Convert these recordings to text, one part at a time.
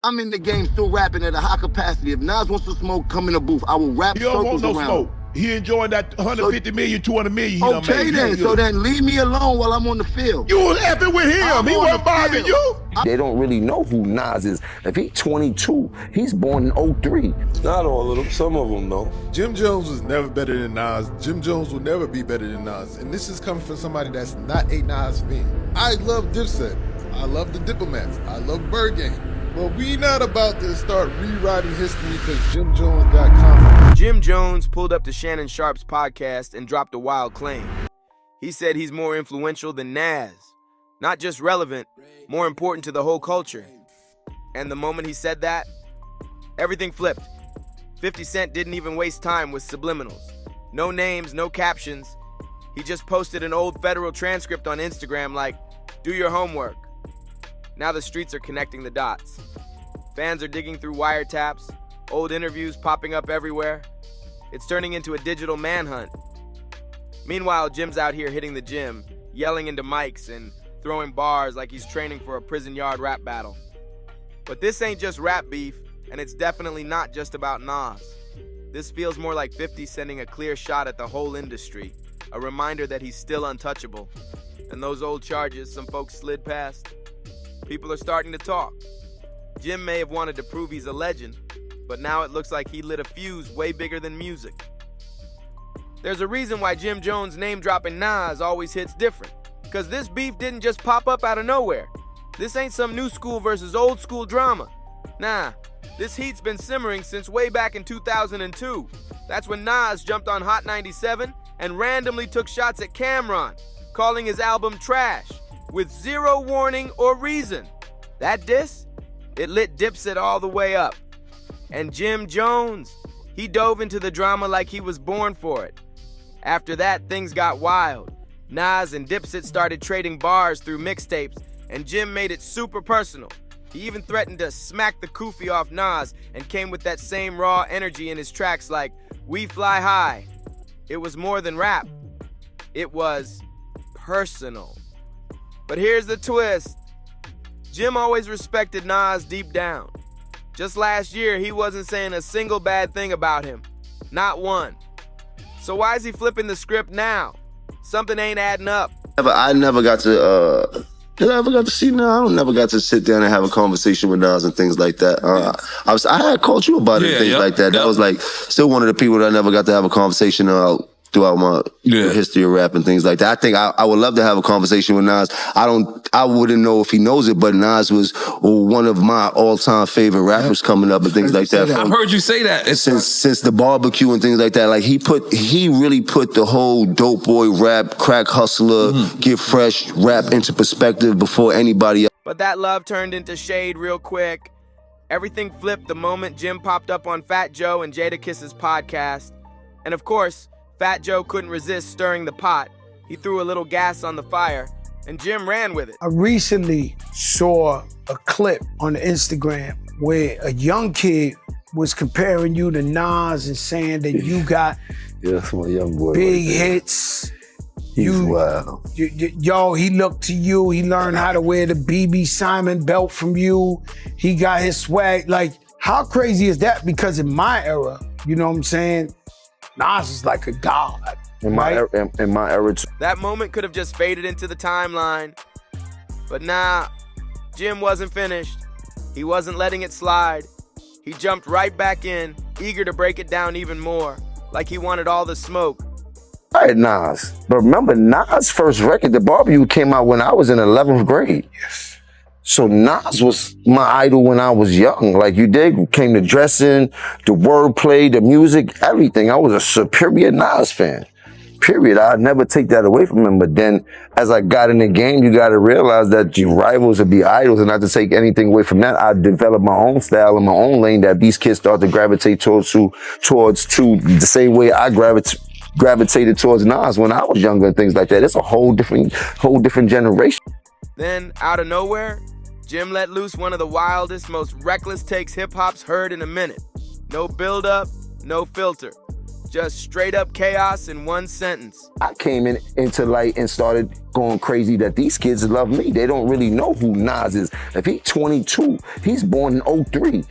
I'm in the game still rapping at a high capacity. If Nas wants to smoke, come in the booth. I will rap He don't want circles no around. smoke. He enjoying that 150 million, 200 million he done Okay made. then, so then leave me alone while I'm on the field. You was effing with him. He wasn't bothering you. They don't really know who Nas is. If he's 22, he's born in 03. Not all of them, some of them though. Jim Jones was never better than Nas. Jim Jones will never be better than Nas. And this is coming from somebody that's not a Nas fan. I love Dipset. I love the Diplomats. I love Bird Game. But we not about to start rewriting history because Jim Jones got confidence. Jim Jones pulled up to Shannon Sharp's podcast and dropped a wild claim. He said he's more influential than Nas. Not just relevant, more important to the whole culture. And the moment he said that, everything flipped. 50 Cent didn't even waste time with subliminals. No names, no captions. He just posted an old federal transcript on Instagram like, "Do your homework." Now the streets are connecting the dots. Fans are digging through wiretaps, old interviews popping up everywhere. It's turning into a digital manhunt. Meanwhile, Jim's out here hitting the gym, yelling into mics and throwing bars like he's training for a prison yard rap battle. But this ain't just rap beef, and it's definitely not just about Nas. This feels more like 50 sending a clear shot at the whole industry, a reminder that he's still untouchable. And those old charges some folks slid past, people are starting to talk. Jim may have wanted to prove he's a legend, but now it looks like he lit a fuse way bigger than music. There's a reason why Jim Jones name-dropping Nas always hits different, because this beef didn't just pop up out of nowhere. This ain't some new school versus old school drama. Nah, this heat's been simmering since way back in 2002. That's when Nas jumped on Hot 97 and randomly took shots at Cameron, calling his album trash, with zero warning or reason. That diss? It lit Dipset all the way up. And Jim Jones, he dove into the drama like he was born for it. After that, things got wild. Nas and Dipset started trading bars through mixtapes, and Jim made it super personal. He even threatened to smack the kufi off Nas and came with that same raw energy in his tracks like, "We Fly High." It was more than rap. It was personal. But here's the twist. Jim always respected Nas deep down. Just last year, he wasn't saying a single bad thing about him. Not one. So why is he flipping the script now? Something ain't adding up. I never got to, did I ever got to see Nas? I never got to sit down and have a conversation with Nas and things like that. I had called you about it and things like that. That was like, still one of the people that I never got to have a conversation throughout my history of rap and things like that. I think I would love to have a conversation with Nas. I wouldn't know if he knows it, but Nas was one of my all-time favorite rappers coming up and things like that. I've heard you say that. Since the barbecue and things like that. Like he really put the whole dope boy rap, crack hustler, get fresh rap into perspective before anybody else. But that love turned into shade real quick. Everything flipped the moment Jim popped up on Fat Joe and Jadakiss's podcast. And of course, Fat Joe couldn't resist stirring the pot. He threw a little gas on the fire, and Jim ran with it. I recently saw a clip on Instagram where a young kid was comparing you to Nas and saying that you got That's my young boy. big hits. He's wild. Yo, he looked to you. He learned how to wear the BB Simon belt from you. He got his swag. Like, how crazy is that? Because in my era, you know what I'm saying? Nas is like a god. In my era too. That moment could have just faded into the timeline. But nah, Jim wasn't finished. He wasn't letting it slide. He jumped right back in, eager to break it down even more, like he wanted all the smoke. All right, Nas. But remember, Nas' first record, The Barbecue, came out when I was in 11th grade. Yes. So Nas was my idol when I was young. Like you did, came to dressing, the wordplay, the music, everything. I was a superior Nas fan. Period. I'd never take that away from him. But then as I got in the game, you got to realize that your rivals would be idols, and not to take anything away from that. I developed my own style and my own lane that these kids start to gravitate towards the same way I gravitated towards Nas when I was younger and things like that. It's a whole different generation. Then, out of nowhere, Jim let loose one of the wildest, most reckless takes hip-hop's heard in a minute. No build-up, no filter. Just straight up chaos in one sentence. I came into light and started going crazy that these kids love me. They don't really know who Nas is. If he's 22, he's born in 03.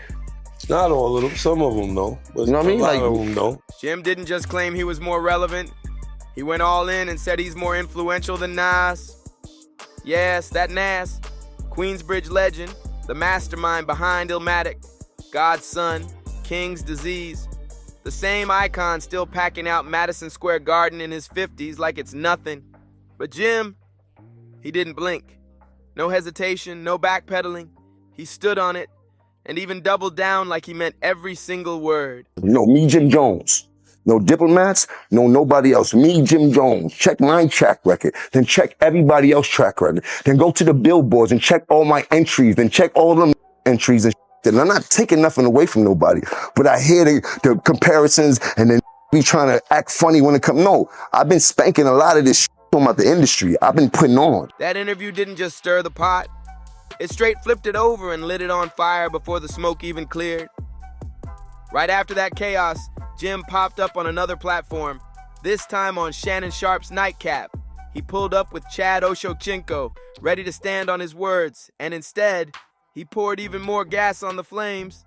Not all of them. Some of them, though. But You know what I mean? A lot Like- of them, though. Jim didn't just claim he was more relevant. He went all in and said he's more influential than Nas. Yes, that Nas, Queensbridge legend, the mastermind behind Illmatic, God's Son, King's Disease. The same icon still packing out Madison Square Garden in his 50s like it's nothing. But Jim, he didn't blink. No hesitation, no backpedaling. He stood on it and even doubled down like he meant every single word. No, me, Jim Jones. No diplomats, no nobody else. Me, Jim Jones. Check my track record. Then check everybody else's track record. Then go to the billboards and check all my entries. Then check all them entries and and I'm not taking nothing away from nobody. But I hear the comparisons and then be trying to act funny when it comes. No, I've been spanking a lot of this about the industry. I've been putting on. That interview didn't just stir the pot. It straight flipped it over and lit it on fire before the smoke even cleared. Right after that chaos, Jim popped up on another platform, this time on Shannon Sharp's Nightcap. He pulled up with Chad Oshochenko, ready to stand on his words, and instead, he poured even more gas on the flames.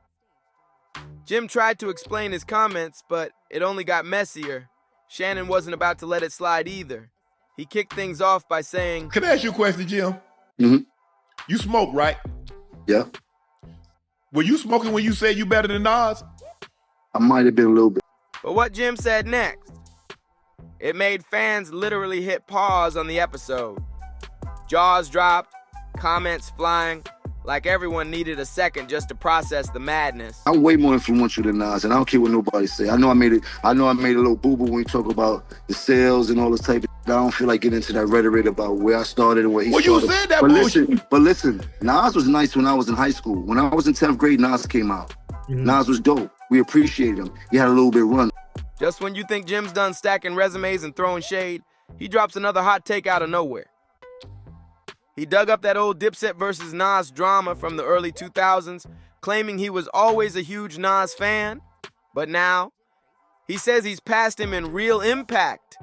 Jim tried to explain his comments, but it only got messier. Shannon wasn't about to let it slide either. He kicked things off by saying, Can I ask you a question, Jim? Mm-hmm. You smoke, right? Yeah, Were you smoking when you said you better than Nas? I might have been a little bit. but what Jim said next, it made fans literally hit pause on the episode. Jaws dropped, comments flying, like everyone needed a second just to process the madness. I'm way more influential than Nas, and I don't care what nobody say. I know I made a little boo-boo when you talk about the sales and all this type of. I don't feel like getting into that rhetoric about where I started and where he Well, started. you said that but listen, Nas was nice when I was in high school. When I was in 10th grade, Nas came out. Nas was dope. We appreciated him. He had a little bit run. Just when you think Jim's done stacking resumes and throwing shade, he drops another hot take out of nowhere. He dug up that old Dipset versus Nas drama from the early 2000s, claiming he was always a huge Nas fan. But now, he says he's passed him in real impact.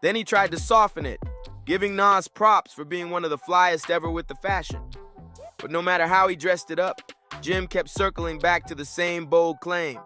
Then he tried to soften it, giving Nas props for being one of the flyest ever with the fashion. But no matter how he dressed it up, Jim kept circling back to the same bold claim.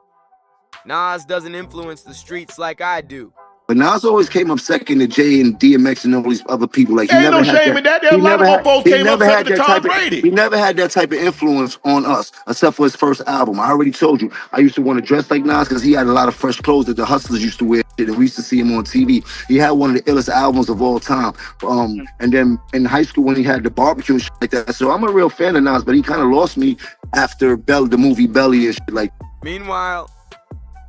Nas doesn't influence the streets like I do. But Nas always came up second to Jay and DMX and all these other people. Like he Ain't never no had shame in that. There's a lot of more folks came up second to Tom Brady. He never had that type of influence on us, except for his first album. I already told you, I used to want to dress like Nas because he had a lot of fresh clothes that the hustlers used to wear, and we used to see him on TV. He had one of the illest albums of all time. And then in high school when he had the barbecue and shit like that. So I'm a real fan of Nas, but he kind of lost me after the movie Belly and shit like. Meanwhile,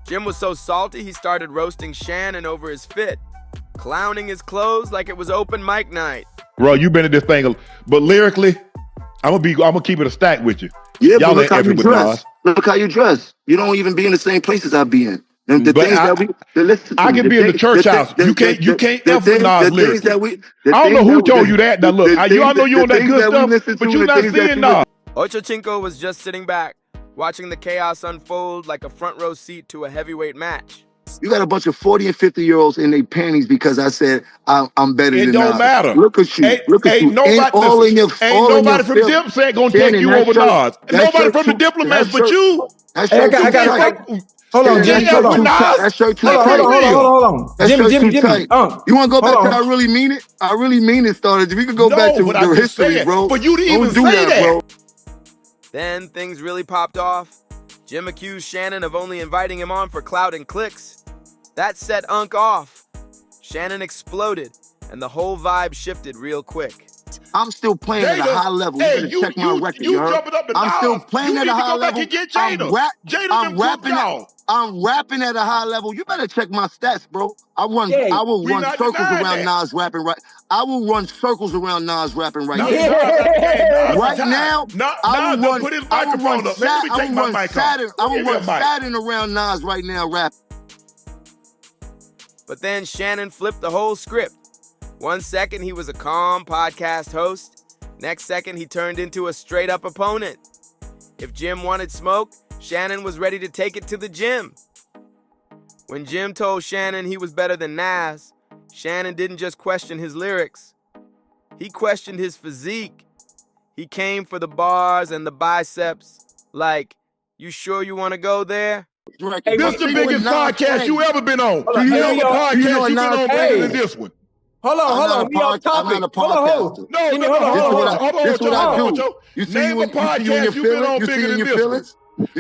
Jim was so salty he started roasting Shannon over his fit, clowning his clothes like it was open mic night. Bro, you been at this thing, but lyrically, I'm gonna keep it a stack with you. Yeah, Y'all but look ain't how you effing with dress. Nas. Look how you dress. You don't even be in the same places I be in. And the But things that we listen to, I can be in the church house. You can't F with Nas lyrics. I don't know who told you that. Now look, I know you on that good stuff, but you not seeing Nas. Oshochenko was just sitting back, watching the chaos unfold like a front row seat to a heavyweight match. You got a bunch of 40 and 50-year-olds in their panties because I said I'm better than It don't Nas. matter. Look at you. Look at you. Nobody from Dipset gonna take you over Nas. Nobody from the Diplomats but you. I got Hold on, Jim. Hold on. That shirt too tight. Hold on. That Jim. shirt too tight. You want to go back to I really mean it? I really mean it started. We could go back to the history, bro. But you didn't even Don't do say that, bro. Then things really popped off. Jim accused Shannon of only inviting him on for clout and clicks. That set Unc off. Shannon exploded, and the whole vibe shifted real quick. I'm still playing at a high level. Hey, You better check my record, you heard? jumping up to I'm Nas. still playing You at need a to high go back level. and get Jada. Jada I'm rapping at a high level. You better check my stats, bro. I will run circles around Nas rapping right. I will run circles around Nas rapping right now. Right now, I will run. Put his I will microphone run. up. Let me take my mic off. I will run Saturn around Nas right now rapping. But then Shannon flipped the whole script. 1 second he was a calm podcast host. Next second he turned into a straight up opponent. If Jim wanted smoke, Shannon was ready to take it to the gym. When Jim told Shannon he was better than Nas, Shannon didn't just question his lyrics. He questioned his physique. He came for the bars and the biceps. Like, you sure you want to go there? Hey, this is the biggest podcast you ever been on. Every podcast you been on bigger than this one. Hold on. We off topic. Hold on. This is what I do. You see Name a podcast you been on bigger than this one.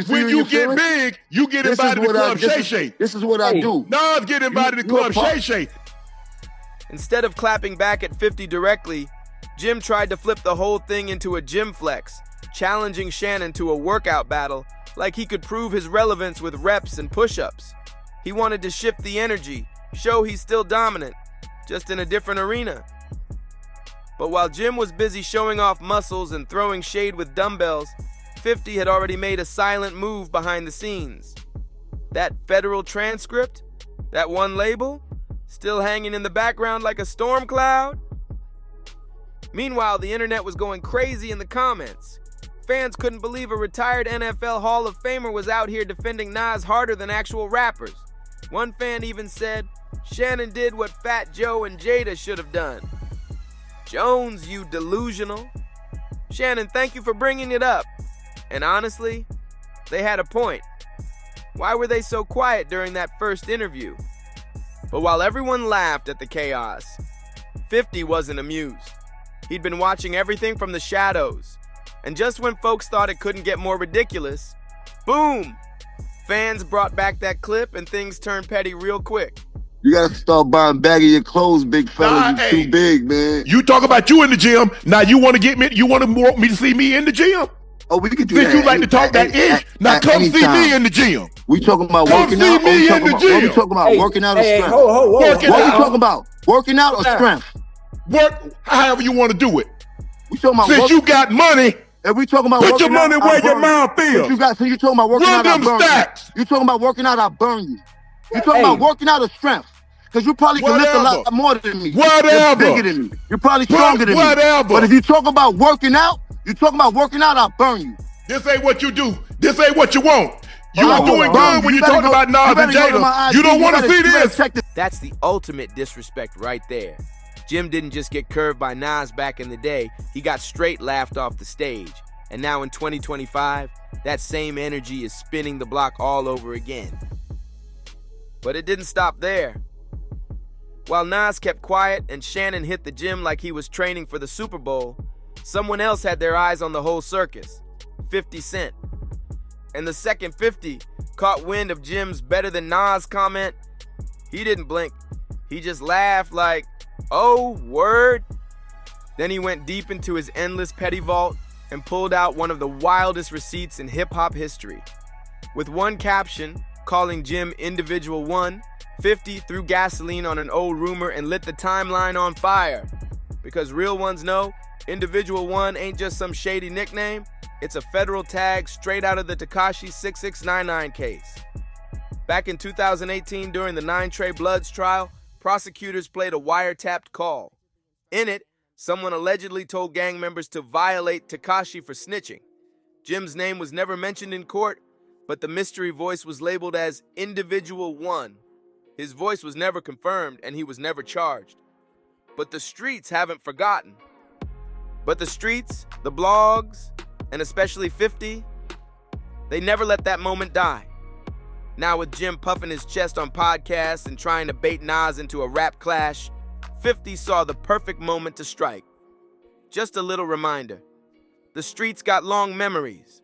When you get big, you get invited to Club Shay Shay. This is what I do. Nas get invited to Club Shay Shay. Instead of clapping back at 50 directly, Jim tried to flip the whole thing into a gym flex, challenging Shannon to a workout battle like he could prove his relevance with reps and push-ups. He wanted to shift the energy, show he's still dominant, just in a different arena. But while Jim was busy showing off muscles and throwing shade with dumbbells, 50 had already made a silent move behind the scenes. That federal transcript, that one label, still hanging in the background like a storm cloud. Meanwhile, the internet was going crazy in the comments. Fans couldn't believe a retired NFL Hall of Famer was out here defending Nas harder than actual rappers. One fan even said, Shannon did what Fat Joe and Jada should have done. Jones, you delusional. Shannon, thank you for bringing it up. And honestly, they had a point. Why were they so quiet during that first interview? But while everyone laughed at the chaos, 50 wasn't amused. He'd been watching everything from the shadows. And just when folks thought it couldn't get more ridiculous, boom! Fans brought back that clip and things turned petty real quick. You gotta start buying baggy your clothes, big fella. You too big, man. You talk about you in the gym. Now you want me to see me in the gym? Oh, we can do Since that. you like to talk that ish, now come see me in the gym. We talking about come working out. Me in the gym. We talking about working out or strength? What you talking about? Working out or strength? Work however you want to do it. We talking about since you got money. And we talking about put your money where your mouth is. So you talking about working out? I burn you. You talking about working out? I burn you. You talking about working out or strength? Because you probably can lift a lot more than me. Whatever. You're bigger than me. You're probably stronger than me. Whatever. But if you talk about working out, I burn you. This ain't what you do. This ain't what you want. You are doing good when you talk about Nas and Jada. You don't want to see this. That's the ultimate disrespect right there. Jim didn't just get curved by Nas back in the day. He got straight laughed off the stage. And now in 2025, that same energy is spinning the block all over again. But it didn't stop there. While Nas kept quiet and Shannon hit the gym like he was training for the Super Bowl, someone else had their eyes on the whole circus, 50 Cent. And the second 50 caught wind of Jim's better than Nas comment, he didn't blink. He just laughed like, oh, word. Then he went deep into his endless petty vault and pulled out one of the wildest receipts in hip-hop history. With one caption calling Jim Individual 1, 50 threw gasoline on an old rumor and lit the timeline on fire. Because real ones know, Individual 1 ain't just some shady nickname, it's a federal tag straight out of the Tekashi 6699 case. Back in 2018 during the 9 Trey Bloods trial, prosecutors played a wiretapped call. In it, someone allegedly told gang members to violate Tekashi for snitching. Jim's name was never mentioned in court, but the mystery voice was labeled as Individual 1. His voice was never confirmed and he was never charged. But the streets haven't forgotten. But the streets, the blogs, and especially 50, they never let that moment die. Now with Jim puffing his chest on podcasts and trying to bait Nas into a rap clash, 50 saw the perfect moment to strike. Just a little reminder, the streets got long memories.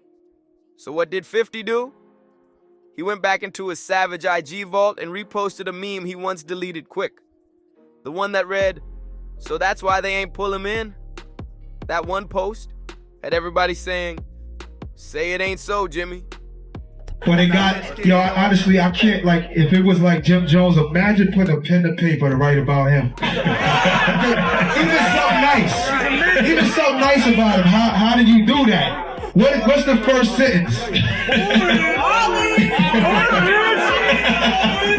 So what did 50 do? He went back into his savage IG vault and reposted a meme he once deleted quick. The one that read, "So that's why they ain't pull him in?" That one post had everybody saying, "Say it ain't so, Jimmy." But it got, honestly, I can't, if it was like Jim Jones, imagine putting a pen to paper to write about him. He was so nice. He was so nice about him. How did you do that? What's the first sentence?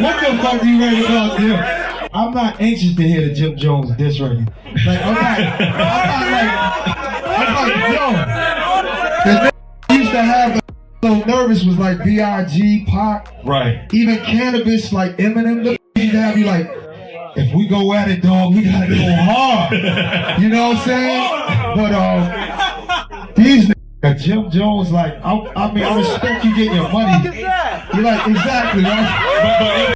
What the fuck do you write about him? I'm not anxious to hear the Jim Jones diss record. I'm like, yo, the used to have nervous was like B.I.G., Pac. Right. Even Cannabis, like Eminem, the used to have you like, if we go at it, dog, we gotta go hard. You know what I'm saying? But these Jim Jones, like, I mean, I respect you getting your money. You're like, exactly, right?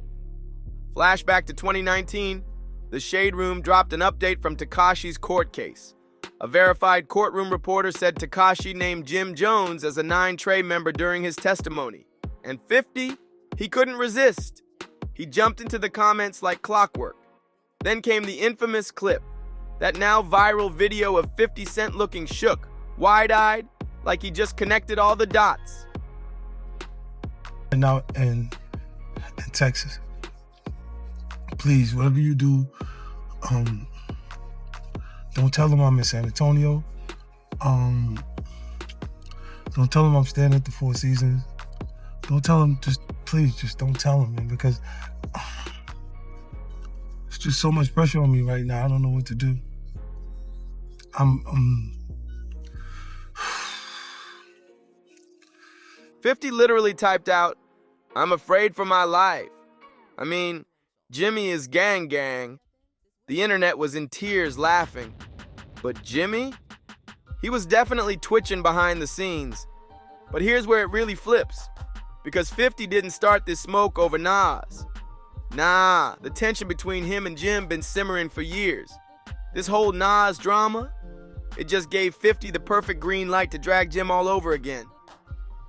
Flashback to 2019, the Shade Room dropped an update from Tekashi's court case. A verified courtroom reporter said Tekashi named Jim Jones as a 9 Trey member during his testimony. And 50, he couldn't resist. He jumped into the comments like clockwork. Then came the infamous clip, that now viral video of 50 Cent looking shook, wide-eyed, like he just connected all the dots. And now in Texas, please, whatever you do, don't tell them I'm in San Antonio. Don't tell them I'm staying at the Four Seasons. Don't tell them, please don't tell them, man, because it's just so much pressure on me right now. I don't know what to do. I'm 50 literally typed out, "I'm afraid for my life." I mean, Jimmy is gang. The internet was in tears laughing. But Jimmy? He was definitely twitching behind the scenes. But here's where it really flips. Because 50 didn't start this smoke over Nas. Nah, the tension between him and Jim been simmering for years. This whole Nas drama, it just gave 50 the perfect green light to drag Jim all over again.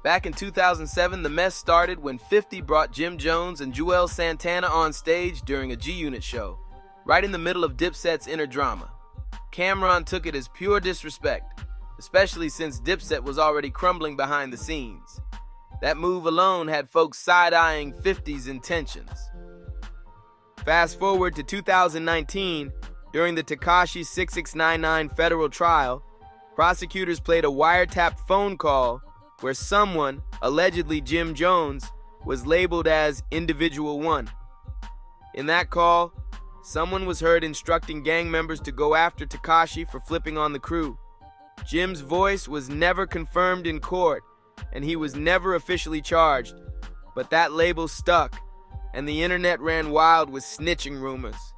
Back in 2007, the mess started when 50 brought Jim Jones and Juelz Santana on stage during a G-Unit show, right in the middle of Dipset's inner drama. Cameron took it as pure disrespect, especially since Dipset was already crumbling behind the scenes. That move alone had folks side-eyeing 50's intentions. Fast forward to 2019, during the Tekashi 6699 federal trial, prosecutors played a wiretapped phone call where someone, allegedly Jim Jones, was labeled as Individual 1. In that call, someone was heard instructing gang members to go after Tekashi for flipping on the crew. Jim's voice was never confirmed in court, and he was never officially charged, but that label stuck, and the internet ran wild with snitching rumors.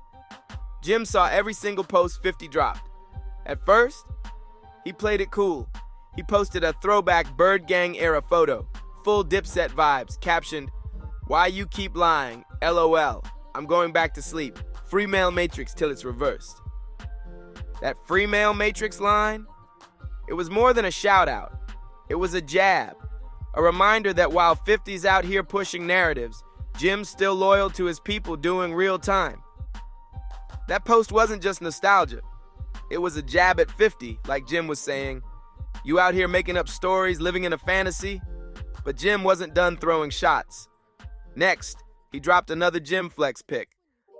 Jim saw every single post 50 dropped. At first, he played it cool. He posted a throwback Bird Gang era photo, full Dipset vibes, captioned, "Why you keep lying, LOL, I'm going back to sleep, free mail matrix till it's reversed." That free mail matrix line, it was more than a shout out. It was a jab, a reminder that while 50's out here pushing narratives, Jim's still loyal to his people doing real time. That post wasn't just nostalgia. It was a jab at 50, like Jim was saying, "You out here making up stories, living in a fantasy?" But Jim wasn't done throwing shots. Next, he dropped another Jim Flex pic,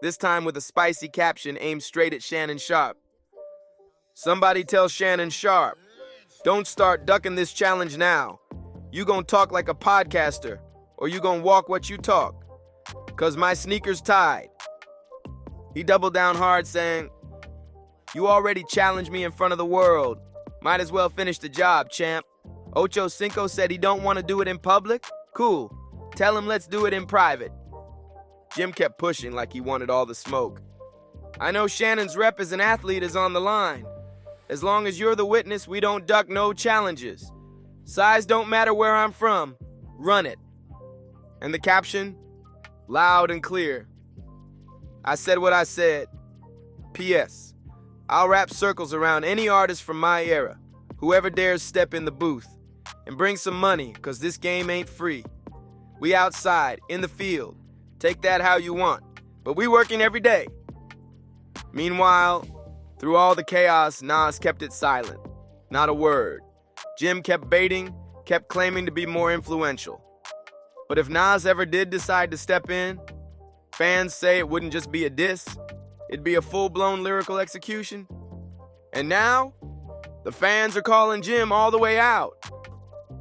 this time with a spicy caption aimed straight at Shannon Sharp. "Somebody tell Shannon Sharp, don't start ducking this challenge now. You gon' talk like a podcaster, or you gon' walk what you talk. 'Cause my sneakers tied." He doubled down hard, saying, "You already challenged me in front of the world. Might as well finish the job, champ. Ocho Cinco said he don't want to do it in public? Cool. Tell him let's do it in private." Jim kept pushing like he wanted all the smoke. "I know Shannon's rep as an athlete is on the line. As long as you're the witness, we don't duck no challenges. Size don't matter where I'm from. Run it." And the caption? Loud and clear. "I said what I said. P.S. I'll wrap circles around any artist from my era, whoever dares step in the booth, and bring some money, 'cause this game ain't free. We outside, in the field. Take that how you want, but we working every day." Meanwhile, through all the chaos, Nas kept it silent. Not a word. Jim kept baiting, kept claiming to be more influential. But if Nas ever did decide to step in, fans say it wouldn't just be a diss, it'd be a full-blown lyrical execution. And now, the fans are calling Jim all the way out.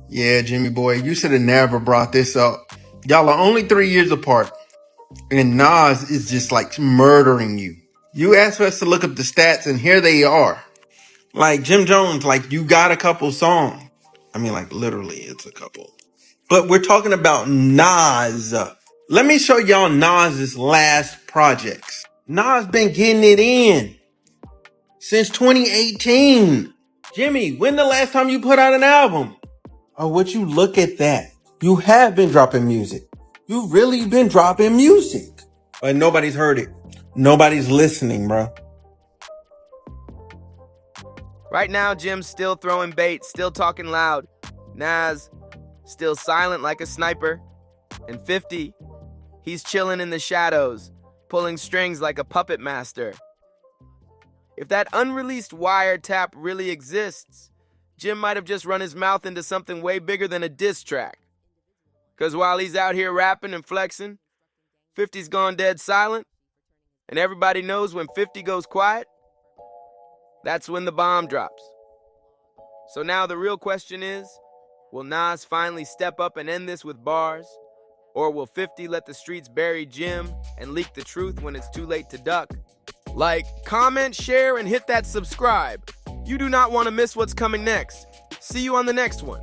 Yeah, Jimmy boy, you should have never brought this up. Y'all are only 3 years apart, and Nas is just like murdering you. You asked us to look up the stats, and here they are. Like Jim Jones, like you got a couple songs. I mean, like literally, it's a couple. But we're talking about Nas. Let me show y'all Nas's last projects. Nas been getting it in since 2018. Jimmy, when the last time you put out an album? Oh, would you look at that? You have been dropping music. You've really been dropping music. But nobody's heard it. Nobody's listening, bro. Right now, Jim's still throwing bait, still talking loud. Nas, still silent like a sniper. And 50, he's chilling in the shadows, pulling strings like a puppet master. If that unreleased wiretap really exists, Jim might have just run his mouth into something way bigger than a diss track. Because while he's out here rapping and flexing, 50's gone dead silent, and everybody knows when 50 goes quiet, that's when the bomb drops. So now the real question is, will Nas finally step up and end this with bars? Or will 50 let the streets bury Jim and leak the truth when it's too late to duck? Like, comment, share, and hit that subscribe. You do not want to miss what's coming next. See you on the next one.